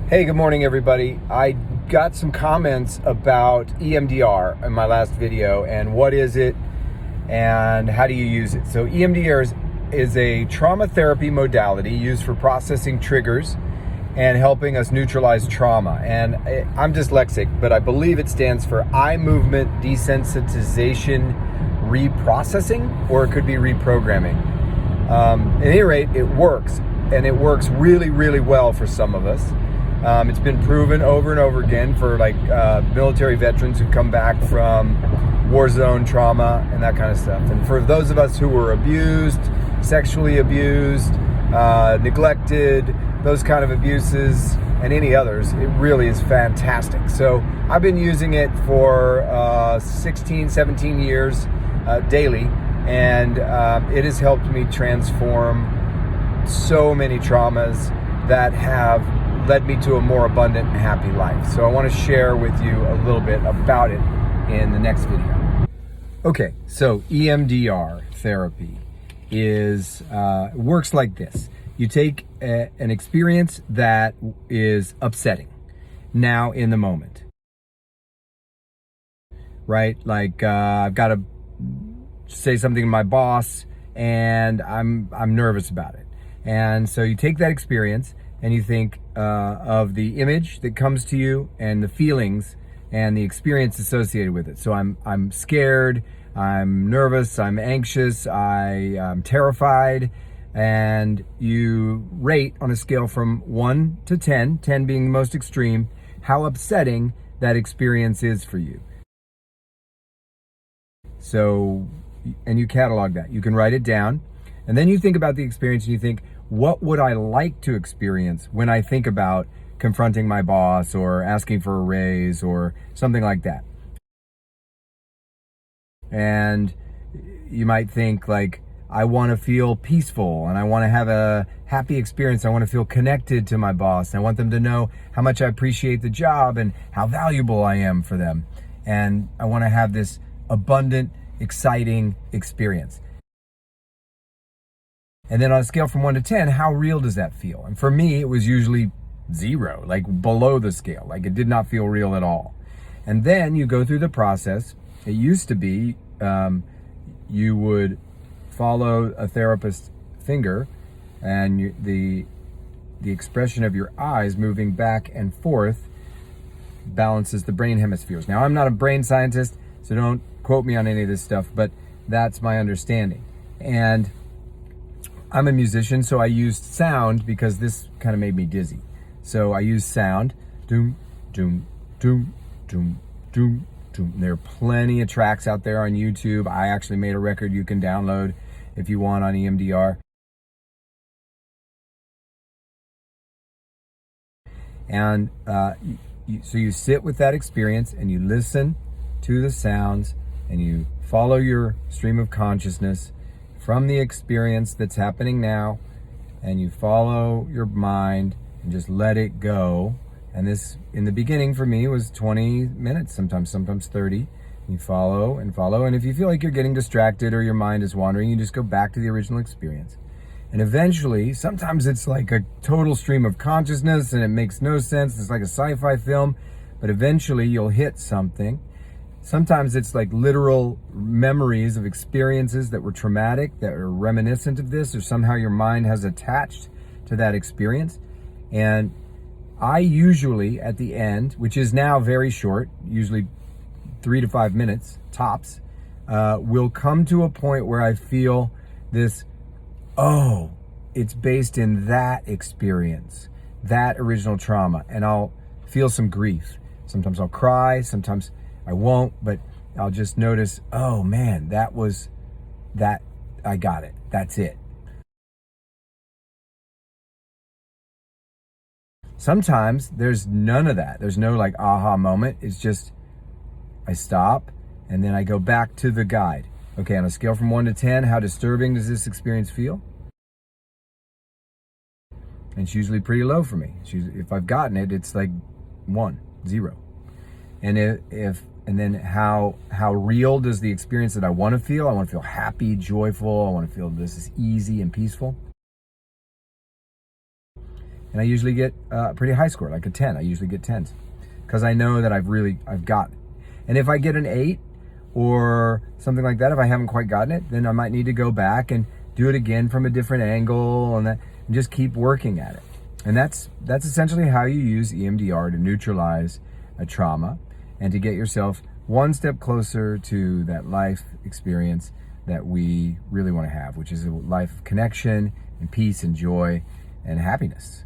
Hey, good morning, everybody. I got some comments about EMDR in my last video and what is it and how do you use it. So EMDR is a trauma therapy modality used for processing triggers and helping us neutralize trauma. And I'm dyslexic, but I believe it stands for eye movement desensitization reprocessing, or it could be reprogramming. At any rate, it works, and it works really, really well for some of us. It's been proven over and over again for military veterans who come back from war zone trauma and that kind of stuff. And for those of us who were abused, sexually abused, neglected, those kind of abuses, and any others, it really is fantastic. So I've been using it for 16, 17 years daily, and it has helped me transform so many traumas that have led me to a more abundant and happy life. So I want to share with you a little bit about it in the next video. Okay, so EMDR therapy works like this. You take an experience that is upsetting now in the moment, right? Like I've got to say something to my boss and I'm nervous about it. And so you take that experience and you think of the image that comes to you and the feelings and the experience associated with it. So I'm scared, I'm nervous, I'm anxious, I'm terrified, and you rate on a scale from 1 to 10, 10 being the most extreme, how upsetting that experience is for you. So, and you catalog that. You can write it down, and then you think about the experience and you think, what would I like to experience when I think about confronting my boss or asking for a raise or something like that? And you might think like, I want to feel peaceful and I want to have a happy experience. I want to feel connected to my boss. I want them to know how much I appreciate the job and how valuable I am for them. And I want to have this abundant, exciting experience. And then on a scale from 1 to 10, how real does that feel? And for me, it was usually 0, like below the scale. Like it did not feel real at all. And then you go through the process. It used to be you would follow a therapist's finger and the expression of your eyes moving back and forth balances the brain hemispheres. Now, I'm not a brain scientist, so don't quote me on any of this stuff, but that's my understanding. And I'm a musician, so I used sound because this kind of made me dizzy. So I used sound. Doom, doom, doom, doom, doom, doom. There are plenty of tracks out there on YouTube. I actually made a record you can download if you want on EMDR. And so you sit with that experience and you listen to the sounds and you follow your stream of consciousness from the experience that's happening now, and you follow your mind and just let it go. And this, in the beginning for me, was 20 minutes, sometimes 30. You follow and follow, and if you feel like you're getting distracted or your mind is wandering, you just go back to the original experience. And eventually, sometimes it's like a total stream of consciousness and it makes no sense. It's like a sci-fi film, but eventually you'll hit something. Sometimes it's like literal memories of experiences that were traumatic, that are reminiscent of this, or somehow your mind has attached to that experience. And I usually, at the end, which is now very short, usually 3 to 5 minutes, tops, will come to a point where I feel this, oh, it's based in that experience, that original trauma, and I'll feel some grief. Sometimes I'll cry, sometimes I won't, but I'll just notice, oh man, I got it. That's it. Sometimes there's none of that. There's no like aha moment. It's just, I stop and then I go back to the guide. Okay, on a scale from 1 to 10, how disturbing does this experience feel? And it's usually pretty low for me. If I've gotten it, it's like 1, 0. And and then how real does the experience that I want to feel? I want to feel happy, joyful. I want to feel this is easy and peaceful. and I usually get a pretty high score, like a 10. I usually get 10s because I know that I've got it. And if I get an 8 or something like that, if I haven't quite gotten it, then I might need to go back and do it again from a different angle and just keep working at it. And that's essentially how you use EMDR to neutralize a trauma and to get yourself one step closer to that life experience that we really want to have, which is a life of connection and peace and joy and happiness.